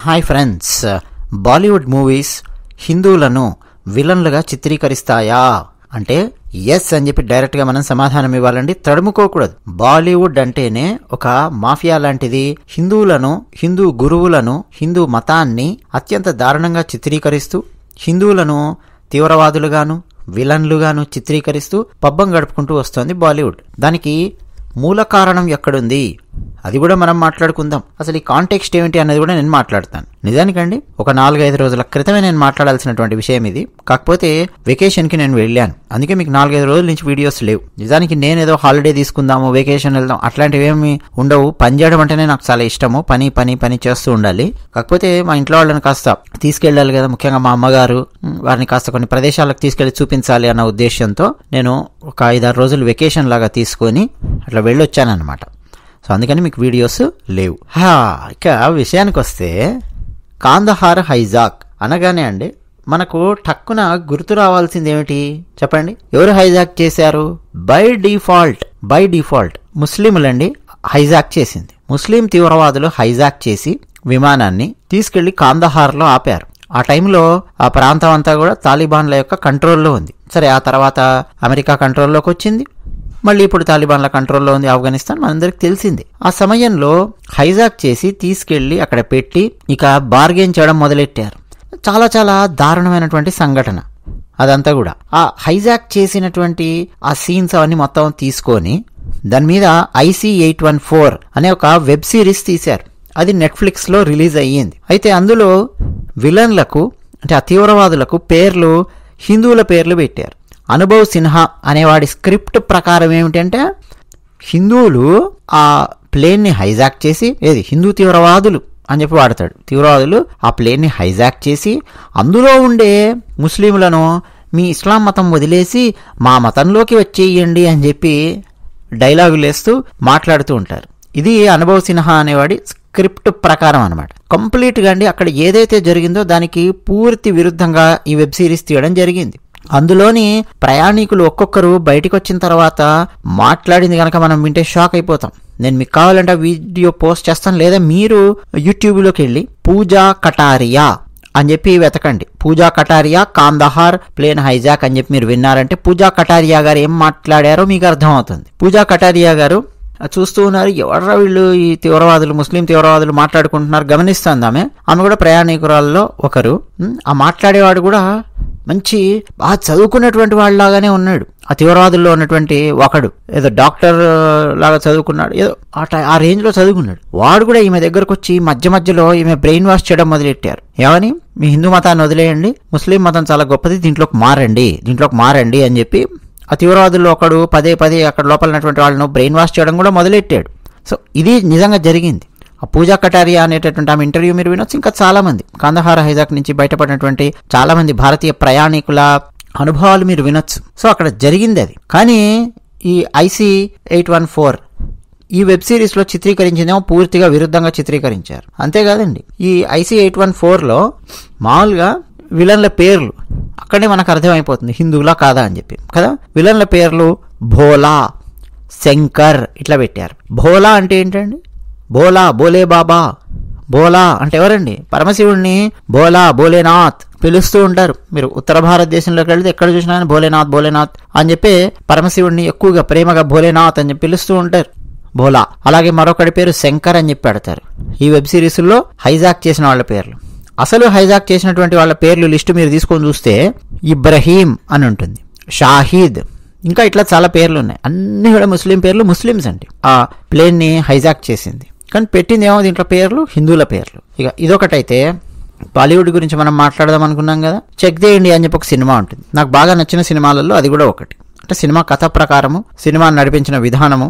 Hi friends, Bollywood movies హిందువులను విలన్లుగా చిత్రీకరిస్తాయా అంటే yes అని చెప్పి డైరెక్ట్గా మనం సమాధానం ఇవ్వాలండి. తడుముకోకూడదు. బాలీవుడ్ అంటేనే ఒక మాఫియా లాంటిది. హిందువులను, హిందూ గురువులను, హిందూ మతాన్ని అత్యంత దారుణంగా చిత్రీకరిస్తూ హిందువులను తీవ్రవాదులుగాను విలన్లుగాను చిత్రీకరిస్తూ పబ్బం గడుపుకుంటూ వస్తోంది బాలీవుడ్. దానికి మూల కారణం ఎక్కడుంది అది కూడా మనం మాట్లాడుకుందాం. అసలు ఈ కాంటెక్స్ట్ ఏమిటి అన్నది కూడా నేను మాట్లాడతాను. నిజానికండి ఒక 4-5 రోజుల క్రితమే నేను మాట్లాడాల్సినటువంటి విషయం ఇది. కాకపోతే వెకేషన్కి నేను వెళ్ళాను, అందుకే మీకు 4-5 రోజుల నుంచి వీడియోస్ లేవు. నిజానికి నేనేదో హాలిడే తీసుకుందాము, వెకేషన్ వెళ్దాం అట్లాంటివి ఏమి ఉండవు. పని చేయడం అంటేనే నాకు చాలా ఇష్టము. పని పని పని చేస్తూ ఉండాలి. కాకపోతే మా ఇంట్లో వాళ్ళని కాస్త తీసుకెళ్ళాలి కదా, ముఖ్యంగా మా అమ్మగారు, వారిని కాస్త కొన్ని ప్రదేశాలకు తీసుకెళ్లి చూపించాలి అన్న ఉద్దేశంతో నేను ఒక 5-6 రోజులు వెకేషన్ లాగా తీసుకొని అట్లా వెళ్ళొచ్చానమాట. సో అందుకని మీకు వీడియోస్ లేవు. ఇక విషయానికి వస్తే కాందహార్ హైజాక్ అనగానే అండి మనకు టక్కున గుర్తు రావాల్సింది ఏమిటి చెప్పండి? ఎవరు హైజాక్ చేశారు? బై డిఫాల్ట్ ముస్లింలండి హైజాక్ చేసింది. ముస్లిం తీవ్రవాదులు హైజాక్ చేసి విమానాన్ని తీసుకెళ్లి కాందహార్లో ఆపారు. ఆ టైంలో ఆ ప్రాంతం అంతా కూడా తాలిబాన్ల యొక్క కంట్రోల్లో ఉంది. సరే, ఆ తర్వాత అమెరికా కంట్రోల్లోకి వచ్చింది. మళ్ళీ ఇప్పుడు తాలిబాన్ల కంట్రోల్లో ఉంది ఆఫ్ఘనిస్తాన్, మనందరికి తెలిసింది. ఆ సమయంలో హైజాక్ చేసి తీసుకెళ్లి అక్కడ పెట్టి ఇక బార్గెన్ చేయడం మొదలెట్టారు. చాలా చాలా దారుణమైనటువంటి సంఘటన అదంతా కూడా. ఆ హైజాక్ చేసినటువంటి ఆ సీన్స్ అవన్నీ మొత్తం తీసుకొని దాని మీద IC-814 అనే ఒక వెబ్ సిరీస్ తీశారు. అది నెట్ఫ్లిక్స్లో రిలీజ్ అయ్యింది. అయితే అందులో విలన్లకు అంటే ఆ తీవ్రవాదులకు పేర్లు హిందువుల పేర్లు పెట్టారు. అనుభవ్ సిన్హా అనేవాడి స్క్రిప్ట్ ప్రకారం ఏమిటంటే హిందువులు ఆ ప్లేన్ని హైజాక్ చేసి, హిందూ తీవ్రవాదులు అని చెప్పి వాడతాడు. తీవ్రవాదులు ఆ ప్లేన్ని హైజాక్ చేసి అందులో ఉండే ముస్లింలను మీ ఇస్లాం మతం వదిలేసి మా మతంలోకి వచ్చేయండి అని చెప్పి డైలాగులు వేస్తూ మాట్లాడుతూ ఉంటారు. ఇది అనుభవ్ సిన్హా అనేవాడి స్క్రిప్ట్ ప్రకారం అనమాట. కంప్లీట్గా అండి అక్కడ ఏదైతే జరిగిందో దానికి పూర్తి విరుద్ధంగా ఈ వెబ్ సిరీస్ తీయడం జరిగింది. అందులోని ప్రయాణికులు ఒక్కొక్కరు బయటకు వచ్చిన తర్వాత మాట్లాడింది కనుక మనం వింటే షాక్ అయిపోతాం. నేను మీకు కావాలంటే వీడియో పోస్ట్ చేస్తాను, లేదా మీరు యూట్యూబ్లోకి వెళ్ళి పూజా కటారియా అని చెప్పి వెతకండి. పూజా కటారియా కాందహార్ ప్లేన్ హైజాక్ అని చెప్పి మీరు విన్నారంటే పూజా కటారియా గారు ఏం మాట్లాడారో మీకు అర్థమవుతుంది. పూజా కటారియా గారు చూస్తూ ఉన్నారు, ఎవరా వీళ్ళు ఈ తీవ్రవాదులు, ముస్లిం తీవ్రవాదులు మాట్లాడుకుంటున్నారు గమనిస్తుంది ఆమె కూడా ప్రయాణికురాల్లో ఒకరు. ఆ మాట్లాడేవాడు కూడా మంచి బాగా చదువుకున్నటువంటి వాళ్ళలాగానే ఉన్నాడు. ఆ తీవ్రవాదుల్లో ఉన్నటువంటి ఒకడు ఏదో డాక్టర్ లాగా చదువుకున్నాడు, ఏదో ఆ రేంజ్ లో చదువుకున్నాడు. వాడు కూడా ఈమె దగ్గరకు వచ్చి మధ్యలో ఈమె బ్రెయిన్ వాష్ చేయడం మొదలెట్టారు. ఏమని? మీ హిందూ మతాన్ని వదిలేయండి, ముస్లిం మతం చాలా గొప్పది, దీంట్లోకి మారండి అని చెప్పి ఆ తీవ్రవాదుల్లో ఒకడు పదే అక్కడ లోపల ఉన్నటువంటి వాళ్ళను బ్రెయిన్ వాష్ చేయడం కూడా మొదలెట్టాడు. సో ఇది నిజంగా జరిగింది. ఆ పూజా కటారియా అనేటటువంటి ఆమె ఇంటర్వ్యూ మీరు వినొచ్చు. ఇంకా చాలా మంది కాందహార్ హైజాక్ నుంచి బయటపడినటువంటి చాలా మంది భారతీయ ప్రయాణికుల అనుభవాలు మీరు వినొచ్చు. సో అక్కడ జరిగింది అది. కానీ ఈ IC-814 ఈ వెబ్ సిరీస్ లో చిత్రీకరించిందేమో పూర్తిగా విరుద్ధంగా చిత్రీకరించారు. అంతేకాదండి, ఈ IC-814లో మామూలుగా విలన్ల పేర్లు అక్కడే మనకు అర్థమైపోతుంది హిందువులా కాదా అని చెప్పి కదా. విలన్ల పేర్లు భోలా, శంకర్ ఇట్లా పెట్టారు. భోలా అంటే ఏంటండి? భోలే బాబా. భోలా అంటే ఎవరండి? పరమశివుడిని భోలేనాథ్ పిలుస్తూ ఉంటారు. మీరు ఉత్తర భారతదేశంలోకి వెళ్తే ఎక్కడ చూసినా భోలేనాథ్ అని చెప్పి పరమశివుడిని ఎక్కువగా ప్రేమగా భోలేనాథ్ అని చెప్పి పిలుస్తూ ఉంటారు, భోలా. అలాగే మరొకటి పేరు శంకర్ అని చెప్పి పెడతారు. ఈ వెబ్ సిరీస్లో హైజాక్ చేసిన వాళ్ళ పేర్లు, అసలు హైజాక్ చేసినటువంటి వాళ్ళ పేర్లు లిస్టు మీరు తీసుకొని చూస్తే ఇబ్రహీం అని ఉంటుంది, షాహిద్, ఇంకా ఇట్లా చాలా పేర్లు ఉన్నాయి. అన్ని కూడా ముస్లిం పేర్లు, ముస్లిమ్స్ అండి ఆ ప్లేన్ ని హైజాక్ చేసింది. కానీ పెట్టింది ఏమో దీంట్లో పేర్లు హిందువుల పేర్లు. ఇక ఇదొకటైతే బాలీవుడ్ గురించి మనం మాట్లాడదాం అనుకున్నాం కదా. చెక్ దే ఇండియా అని చెప్పి ఒక సినిమా ఉంటుంది. నాకు బాగా నచ్చిన సినిమాలలో అది కూడా ఒకటి. అంటే సినిమా కథ ప్రకారము, సినిమాని నడిపించిన విధానము,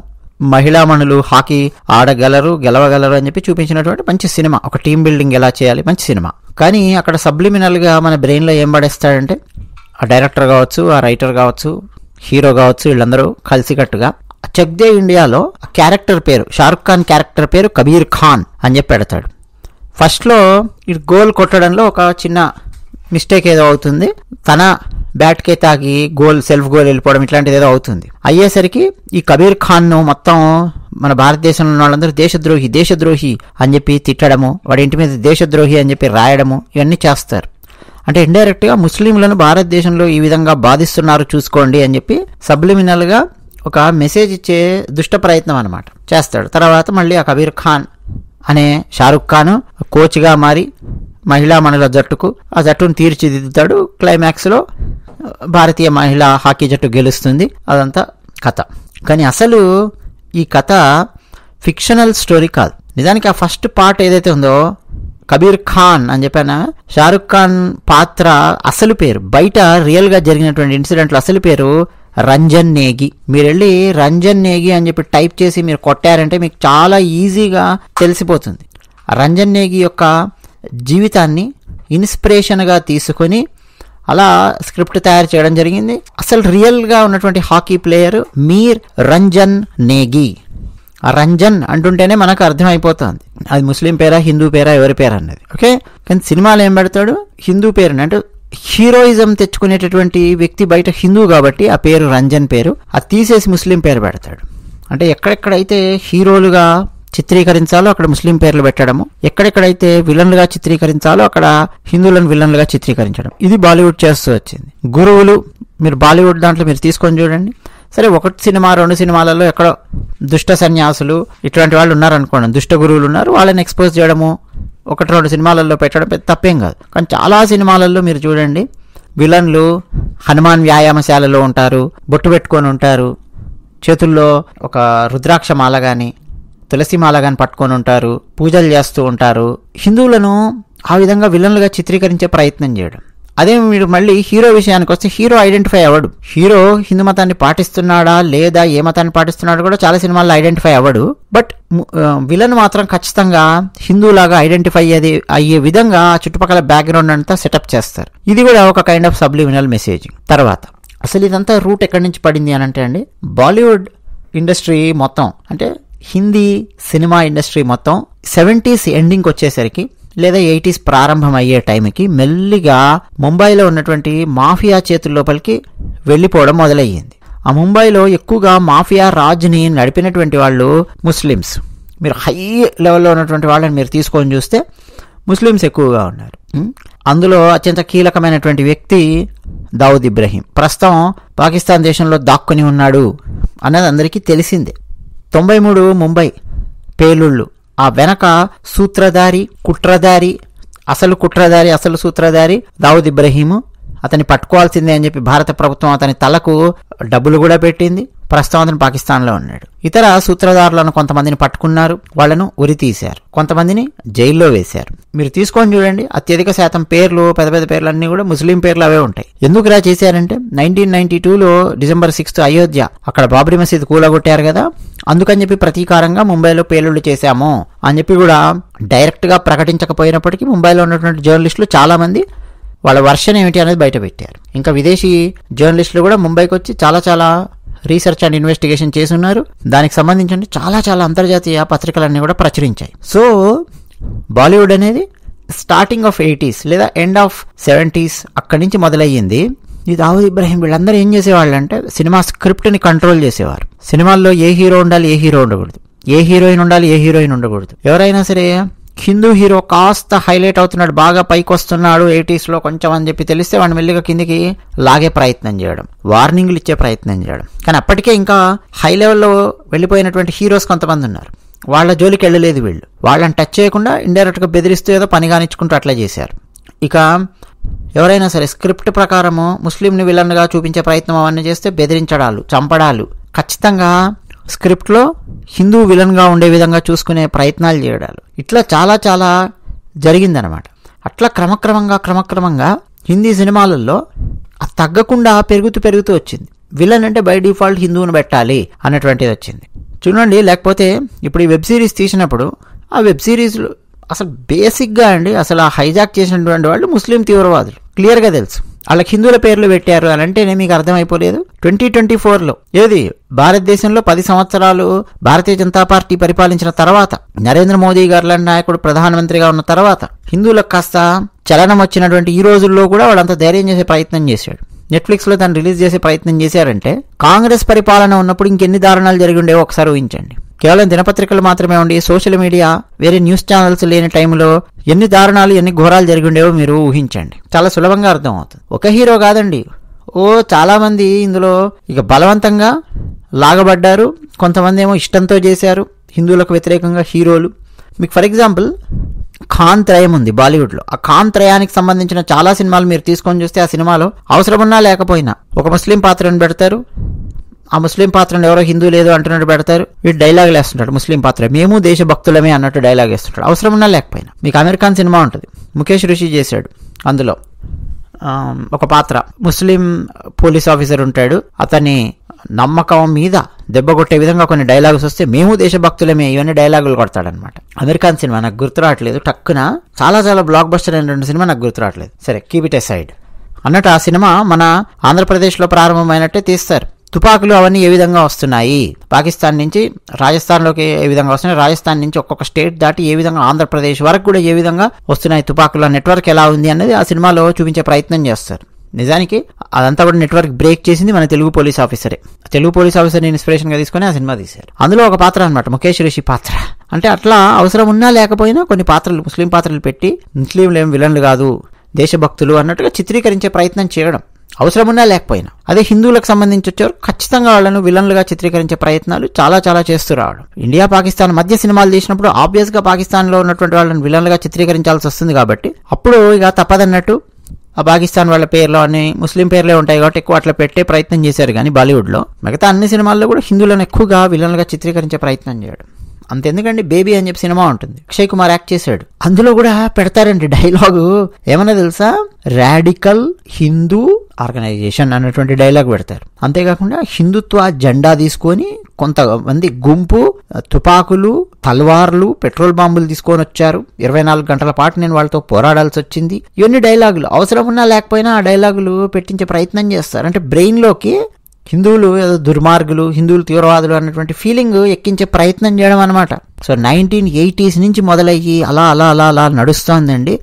మహిళామణులు హాకీ ఆడగలరు, గెలవగలరు అని చెప్పి చూపించినటువంటి మంచి సినిమా. ఒక టీం బిల్డింగ్ ఎలా చేయాలి, మంచి సినిమా. కానీ అక్కడ సబ్లిమినల్ గా మన బ్రెయిన్ లో ఏం పడేస్తాడంటే ఆ డైరెక్టర్ కావచ్చు, ఆ రైటర్ కావచ్చు, హీరో కావచ్చు, వీళ్ళందరూ కలిసికట్టుగా చెక్ దే ఇండియాలో క్యారెక్టర్ పేరు, షారుఖ్ ఖాన్ క్యారెక్టర్ పేరు కబీర్ ఖాన్ అని చెప్పి పెడతాడు. ఫస్ట్ లో ఈ గోల్ కొట్టడంలో ఒక చిన్న మిస్టేక్ ఏదో అవుతుంది, తన బ్యాట్కే తాకి సెల్ఫ్ గోల్ వెళ్ళిపోవడం ఇట్లాంటిది ఏదో అవుతుంది. అయ్యేసరికి ఈ కబీర్ ఖాన్ ను మొత్తం మన భారతదేశంలో ఉన్న వాళ్ళందరూ దేశద్రోహి దేశద్రోహి అని చెప్పి తిట్టడము, వాడి ఇంటి మీద దేశద్రోహి అని చెప్పి రాయడము, ఇవన్నీ చేస్తారు. అంటే ఇండైరెక్ట్గా ముస్లింలను భారతదేశంలో ఈ విధంగా బాధిస్తున్నారు చూసుకోండి అని చెప్పి సబ్లిమినల్గా ఒక మెసేజ్ ఇచ్చే దుష్ట ప్రయత్నం అనమాట చేస్తాడు. తర్వాత మళ్ళీ ఆ కబీర్ ఖాన్ అనే షారుఖ్ ఖాన్ కోచ్గా మారి మహిళా మనుల జట్టుకు ఆ జట్టును తీర్చిదిద్దుతాడు. క్లైమాక్స్లో భారతీయ మహిళా హాకీ జట్టు గెలుస్తుంది. అదంతా కథ. కానీ అసలు ఈ కథ ఫిక్షనల్ స్టోరీ కాదు. నిజానికి ఆ ఫస్ట్ పార్ట్ ఏదైతే ఉందో కబీర్ ఖాన్ అని చెప్పానా, షారుఖ్ ఖాన్ పాత్ర అసలు పేరు, బయట రియల్గా జరిగినటువంటి ఇన్సిడెంట్లు అసలు పేరు రంజన్ నేగి. మీరు వెళ్ళి రంజన్ నేగి అని చెప్పి టైప్ చేసి మీరు కొట్టారంటే మీకు చాలా ఈజీగా తెలిసిపోతుంది. రంజన్ నేగి యొక్క జీవితాన్ని ఇన్స్పిరేషన్గా తీసుకొని అలా స్క్రిప్ట్ తయారు చేయడం జరిగింది. అసలు రియల్గా ఉన్నటువంటి హాకీ ప్లేయర్ మీర్ రంజన్ నేగి. ఆ రంజన్ అంటుంటేనే మనకు అర్థమైపోతుంది అది ముస్లిం పేరా హిందూ పేరా ఎవరి పేరు అన్నది. ఓకే, కానీ సినిమాలో ఏం పెడతాడు, హిందూ పేరు. అంటే హీరోయిజం తెచ్చుకునేటటువంటి వ్యక్తి బయట హిందూ కాబట్టి ఆ పేరు రంజన్ పేరు, అది తీసేసి ముస్లిం పేరు పెడతాడు. అంటే ఎక్కడెక్కడైతే హీరోలుగా చిత్రీకరించాలో అక్కడ ముస్లిం పేర్లు పెట్టడము, ఎక్కడెక్కడైతే విలన్లుగా చిత్రీకరించాలో అక్కడ హిందువులను విలన్లుగా చిత్రీకరించడం, ఇది బాలీవుడ్ చేస్తూ వచ్చింది. గురువులు మీరు బాలీవుడ్ దాంట్లో మీరు తీసుకొని చూడండి. సరే, 1 సినిమా 2 సినిమాలలో ఎక్కడో దుష్ట సన్యాసులు ఇట్లాంటి వాళ్ళు ఉన్నారనుకోండి, దుష్ట గురువులు ఉన్నారు, వాళ్ళని ఎక్స్పోజ్ చేయడము 1-2 సినిమాలలో పెట్టడం పెద్ద తప్పేం కాదు. కానీ చాలా సినిమాలలో మీరు చూడండి, విలన్లు హనుమాన్ వ్యాయామశాలలో ఉంటారు, బొట్టు పెట్టుకొని ఉంటారు, చేతుల్లో ఒక రుద్రాక్ష మాల కానీ తులసి మాల కానీ పట్టుకొని ఉంటారు, పూజలు చేస్తూ ఉంటారు. హిందువులను ఆ విధంగా విలన్లుగా చిత్రీకరించే ప్రయత్నం చేయడం. అదే మీరు మళ్ళీ హీరో విషయానికి వస్తే హీరో ఐడెంటిఫై అవ్వడు. హీరో హిందూ మతాన్ని పాటిస్తున్నాడా లేదా ఏ మతాన్ని పాటిస్తున్నాడు కూడా చాలా సినిమాల్లో ఐడెంటిఫై అవ్వడు. బట్ విలన్ మాత్రం ఖచ్చితంగా హిందూలాగా ఐడెంటిఫై అయ్యే విధంగా చుట్టుపక్కల బ్యాక్గ్రౌండ్ అంతా సెటప్ చేస్తారు. ఇది కూడా ఒక కైండ్ ఆఫ్ సబ్లిమినల్ మెసేజింగ్. తర్వాత అసలు ఇదంతా రూట్ ఎక్కడి నుంచి పడింది అని అంటే అండి, బాలీవుడ్ ఇండస్ట్రీ మొత్తం అంటే హిందీ సినిమా ఇండస్ట్రీ మొత్తం 70s ఎండింగ్కి వచ్చేసరికి లేదా 80s ప్రారంభం అయ్యే టైంకి మెల్లిగా ముంబైలో ఉన్నటువంటి మాఫియా చేతుల లోపలికి వెళ్ళిపోవడం మొదలయ్యింది. ఆ ముంబైలో ఎక్కువగా మాఫియా రాజ్ని నడిపినటువంటి వాళ్ళు ముస్లిమ్స్. మీరు హై లెవెల్లో ఉన్నటువంటి వాళ్ళని మీరు తీసుకొని చూస్తే ముస్లిమ్స్ ఎక్కువగా ఉన్నారు. అందులో అత్యంత కీలకమైనటువంటి వ్యక్తి దావుద్ ఇబ్రహీం. ప్రస్తుతం పాకిస్తాన్ దేశంలో దాక్కుని ఉన్నాడు అన్నది అందరికీ తెలిసిందే. 93 ముంబై పేలుళ్ళు, ఆ వెనక కుట్రదారి అసలు సూత్రధారి దావుద్ ఇబ్రహీము. అతన్ని పట్టుకోవాల్సిందే అని చెప్పి భారత ప్రభుత్వం అతని తలకు డబ్బులు కూడా పెట్టింది. ప్రస్తుతం అతను పాకిస్తాన్లో ఉన్నాడు. ఇతర సూత్రధారులను కొంతమందిని పట్టుకున్నారు, వాళ్లను ఉరి తీశారు, కొంతమందిని జైల్లో వేశారు. మీరు తీసుకొని చూడండి, అత్యధిక శాతం పేర్లు పెద్ద పెద్ద పేర్లు అన్నీ కూడా ముస్లిం పేర్లు అవే ఉంటాయి. ఎందుకు రా చేశారంటే 1992లో December 6th అయోధ్య అక్కడ బాబ్రీ మసీద్ కూలగొట్టారు కదా, అందుకని చెప్పి ప్రతీకారంగా ముంబైలో పేలుళ్లు చేశాము అని చెప్పి కూడా డైరెక్ట్ గా ప్రకటించకపోయినప్పటికీ ముంబైలో ఉన్నటువంటి జర్నలిస్టులు చాలా మంది వాళ్ళ వర్షన్ ఏమిటి అనేది బయట పెట్టారు. ఇంకా విదేశీ జర్నలిస్టులు కూడా ముంబైకి వచ్చి చాలా రీసెర్చ్ అండ్ ఇన్వెస్టిగేషన్ చేసి ఉన్నారు. దానికి సంబంధించి చాలా అంతర్జాతీయ పత్రికలన్నీ కూడా ప్రచురించాయి. సో బాలీవుడ్ అనేది స్టార్టింగ్ ఆఫ్ 80s లేదా ఎండ్ ఆఫ్ 70s అక్కడి నుంచి మొదలయ్యింది. ఈ దావుద్ ఇబ్రహీం వీళ్ళందరూ ఏం చేసేవాళ్ళు అంటే సినిమా స్క్రిప్ట్ని కంట్రోల్ చేసేవారు. సినిమాల్లో ఏ హీరో ఉండాలి, ఏ హీరో ఉండకూడదు, ఏ హీరోయిన్ ఉండాలి, ఏ హీరోయిన్ ఉండకూడదు. ఎవరైనా సరే హిందూ హీరో కాస్త హైలైట్ అవుతున్నాడు, బాగా పైకి వస్తున్నాడు 80sలో కొంచెం అని చెప్పి తెలిస్తే వాడిని మెల్లిగా కిందికి లాగే ప్రయత్నం చేయడం, వార్నింగ్లు ఇచ్చే ప్రయత్నం చేయడం. కానీ అప్పటికే ఇంకా హై లెవెల్లో వెళ్ళిపోయినటువంటి హీరోస్ కొంతమంది ఉన్నారు, వాళ్ళ జోలికి వెళ్ళలేదు వీళ్ళు. వాళ్ళని టచ్ చేయకుండా ఇండైరెక్ట్గా బెదిరిస్తూ ఏదో పని కానిచ్చుకుంటూ అట్లా చేశారు. ఇక ఎవరైనా సరే స్క్రిప్ట్ ప్రకారము ముస్లింని విలన్గా చూపించే ప్రయత్నం అవన్నీ చేస్తే బెదిరించడాలు, చంపడాలు, ఖచ్చితంగా స్క్రిప్ట్లో హిందూ విలన్గా ఉండే విధంగా చూసుకునే ప్రయత్నాలు చేయడాలు, ఇట్లా చాలా జరిగిందనమాట. అట్లా క్రమక్రమంగా హిందీ సినిమాలలో అది తగ్గకుండా పెరుగుతూ వచ్చింది. విలన్ అంటే బై డిఫాల్ట్ హిందువుని పెట్టాలి అన్నటువంటిది వచ్చింది చూడండి. లేకపోతే ఇప్పుడు ఈ వెబ్ సిరీస్ తీసినప్పుడు ఆ వెబ్ సిరీస్లు అసలు బేసిక్గా అండి అసలు ఆ హైజాక్ చేసినటువంటి వాళ్ళు ముస్లిం తీవ్రవాదులు, క్లియర్గా తెలుసు. వాళ్ళకి హిందువుల పేర్లు పెట్టారు అని అంటేనే మీకు అర్థమైపోలేదు. 2024లో ఏది భారతదేశంలో 10 సంవత్సరాలు భారతీయ జనతా పార్టీ పరిపాలించిన తర్వాత, నరేంద్ర మోదీ గారు లాంటి నాయకుడు ప్రధానమంత్రిగా ఉన్న తర్వాత హిందువులకు కాస్త చలనం వచ్చినటువంటి ఈ రోజుల్లో కూడా వాళ్ళంతా ధైర్యం చేసే ప్రయత్నం చేశాడు. నెట్ఫ్లిక్స్లో దాన్ని రిలీజ్ చేసే ప్రయత్నం చేశారంటే కాంగ్రెస్ పరిపాలన ఉన్నప్పుడు ఇంకెన్ని దారుణాలు జరిగి ఉండేవో ఒకసారి ఊహించండి. కేవలం దినపత్రికలు మాత్రమే ఉండి సోషల్ మీడియా, వేరే న్యూస్ ఛానల్స్ లేని టైంలో ఎన్ని దారుణాలు, ఎన్ని ఘోరాలు జరిగి ఉండేవో మీరు ఊహించండి. చాలా సులభంగా అర్థం అవుతుంది. ఒక హీరో కాదండి, చాలా మంది ఇందులో ఇక బలవంతంగా లాగబడ్డారు. కొంతమంది ఏమో ఇష్టంతో చేశారు, హిందువులకు వ్యతిరేకంగా హీరోలు. మీకు ఫర్ ఎగ్జాంపుల్ ఖాన్ త్రయం ఉంది బాలీవుడ్లో. ఆ ఖాన్ త్రయానికి సంబంధించిన చాలా సినిమాలు మీరు తీసుకొని చూస్తే ఆ సినిమాలో అవసరమున్నా లేకపోయినా ఒక ముస్లిం పాత్రను పెడతారు. ఆ ముస్లిం పాత్రను ఎవరో హిందూ లేదు అంటున్నట్టు పెడతారు. వీడు డైలాగులు వేస్తుంటాడు, ముస్లిం పాత్ర మేము దేశభక్తులమే అన్నట్టు డైలాగ్ వేస్తుంటాడు, అవసరమున్నా లేకపోయినా. మీకు అమెరికన్ సినిమా ఉంటుంది, ముఖేష్ రిషి చేశాడు. అందులో ఒక పాత్ర ముస్లిం పోలీస్ ఆఫీసర్ ఉంటాడు. అతని నమ్మకం మీద దెబ్బ కొట్టే విధంగా కొన్ని డైలాగ్స్ వస్తే మేము దేశభక్తులమే ఇవన్నీ డైలాగులు కొడతాడనమాట. అమెరికన్ సినిమా నాకు గుర్తు రావట్లేదు, టక్కున చాలా బ్లాక్ బస్టర్ అయిన సినిమా నాకు గుర్తు రావట్లేదు. సరే, కీప్ ఇట్ ఎసైడ్ అన్నట్టు ఆ సినిమా మన ఆంధ్రప్రదేశ్లో ప్రారంభమైనట్టే తీస్తారు. తుపాకులు అవన్నీ ఏ విధంగా వస్తున్నాయి, పాకిస్తాన్ నుంచి రాజస్థాన్లోకి ఏ విధంగా వస్తున్నాయి, రాజస్థాన్ నుంచి ఒక్కొక్క స్టేట్ దాటి ఏ విధంగా ఆంధ్రప్రదేశ్ వరకు కూడా ఏ విధంగా వస్తున్నాయి తుపాకుల నెట్వర్క్ ఎలా ఉంది అన్నది ఆ సినిమాలో చూపించే ప్రయత్నం చేస్తారు. నిజానికి అదంతా కూడా నెట్వర్క్ బ్రేక్ చేసింది మన తెలుగు పోలీస్ ఆఫీసరే. తెలుగు పోలీస్ ఆఫీసర్ని ఇన్స్పిరేషన్గా తీసుకుని ఆ సినిమా తీశారు. అందులో ఒక పాత్ర అనమాట ముఖేష్ రిషి పాత్ర. అంటే అట్లా అవసరం ఉన్నా లేకపోయినా కొన్ని పాత్రలు, ముస్లిం పాత్రలు పెట్టి ముస్లింలు ఏం విలన్లు కాదు, దేశభక్తులు అన్నట్టుగా చిత్రీకరించే ప్రయత్నం చేయడం అవసరమున్నా లేకపోయినా. అదే హిందువులకు సంబంధించి వచ్చారు, ఖచ్చితంగా వాళ్ళను విలన్లుగా చిత్రీకరించే ప్రయత్నాలు చాలా చేస్తూ రావడం. ఇండియా పాకిస్తాన్ మధ్య సినిమాలు తీసినప్పుడు ఆబ్వియస్ గా పాకిస్తాన్లో ఉన్నటువంటి వాళ్ళని విలన్లుగా చిత్రీకరించాల్సి వస్తుంది. కాబట్టి అప్పుడు ఇక తప్పదన్నట్టు ఆ పాకిస్తాన్ వాళ్ళ పేర్లో అన్ని ముస్లిం పేర్లే ఉంటాయి కాబట్టి ఎక్కువ అట్లా పెట్టే ప్రయత్నం చేశారు. కానీ బాలీవుడ్లో మిగతా అన్ని సినిమాల్లో కూడా హిందువులను ఎక్కువగా విలన్లుగా చిత్రీకరించే ప్రయత్నం చేయడం. అంతెందుకండి, బేబీ అని చెప్పి సినిమా ఉంటుంది, అక్షయ్ కుమార్ యాక్ట్ చేశాడు. అందులో కూడా పెడతారండి డైలాగు, ఏమన్నా తెలుసా, రాడికల్ హిందూ ఆర్గనైజేషన్ అన్నటువంటి డైలాగ్ పెడతారు. అంతేకాకుండా హిందుత్వ జెండా తీసుకొని కొంతమంది గుంపు తుపాకులు, తల్వార్లు, పెట్రోల్ బాంబులు తీసుకొని వచ్చారు, 24 గంటల పాటు నేను వాళ్ళతో పోరాడాల్సి వచ్చింది. ఇవన్నీ డైలాగులు అవసరం ఉన్నా లేకపోయినా ఆ డైలాగులు పెట్టించే ప్రయత్నం చేస్తారు. అంటే బ్రెయిన్లోకి హిందువులు ఏదో దుర్మార్గులు, హిందువులు తీవ్రవాదులు అన్నటువంటి ఫీలింగ్ ఎక్కించే ప్రయత్నం చేయడం అనమాట. సో 1980s నుంచి మొదలయ్యి అలా నడుస్తోందండి.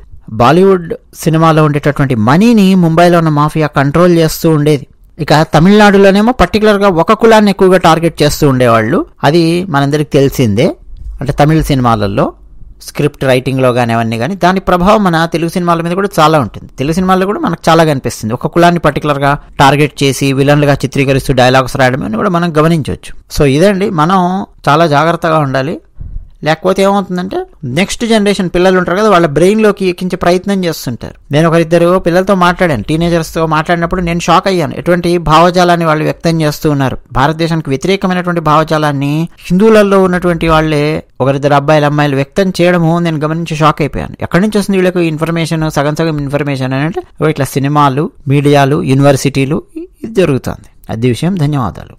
బాలీవుడ్ సినిమాలో ఉండేటటువంటి మనీని ముంబైలో ఉన్న మాఫియా కంట్రోల్ చేస్తూ ఉండేది. ఇక తమిళనాడులోనేమో పర్టికులర్గా ఒక కులాన్ని ఎక్కువగా టార్గెట్ చేస్తూ ఉండేవాళ్ళు. అది మనందరికి తెలిసిందే. అంటే తమిళ సినిమాలలో స్క్రిప్ట్ రైటింగ్లో కానీ అవన్నీ కానీ దాని ప్రభావం మన తెలుగు సినిమాల మీద కూడా చాలా ఉంటుంది. తెలుగు సినిమాల్లో కూడా మనకు చాలా కనిపిస్తుంది. ఒక కులాన్ని పర్టికులర్గా టార్గెట్ చేసి విలన్లుగా చిత్రీకరిస్తూ డైలాగ్స్ రాయడం అని కూడా మనం గమనించవచ్చు. సో ఇదండి, మనం చాలా జాగ్రత్తగా ఉండాలి. లేకపోతే ఏమవుతుందంటే నెక్స్ట్ జనరేషన్ పిల్లలు ఉంటారు కదా, వాళ్ళ బ్రెయిన్లోకి ఎక్కించే ప్రయత్నం చేస్తుంటారు. నేను ఒకరిద్దరు పిల్లలతో మాట్లాడాను, టీనేజర్స్తో మాట్లాడినప్పుడు నేను షాక్ అయ్యాను. ఎటువంటి భావజాలాన్ని వాళ్ళు వ్యక్తం చేస్తూ ఉన్నారు. భారతదేశానికి వ్యతిరేకమైనటువంటి భావజాలాన్ని హిందువులలో ఉన్నటువంటి వాళ్ళే ఒకరిద్దరు అమ్మాయిలు వ్యక్తం చేయడము నేను గమనించి షాక్ అయిపోయాను. ఎక్కడి నుంచి వస్తుంది వీళ్ళకి ఇన్ఫర్మేషన్, సగం ఇన్ఫర్మేషన్ అంటే ఇట్లా సినిమాలు, మీడియాలు, యూనివర్సిటీలు, ఇది జరుగుతుంది. అది విషయం. ధన్యవాదాలు.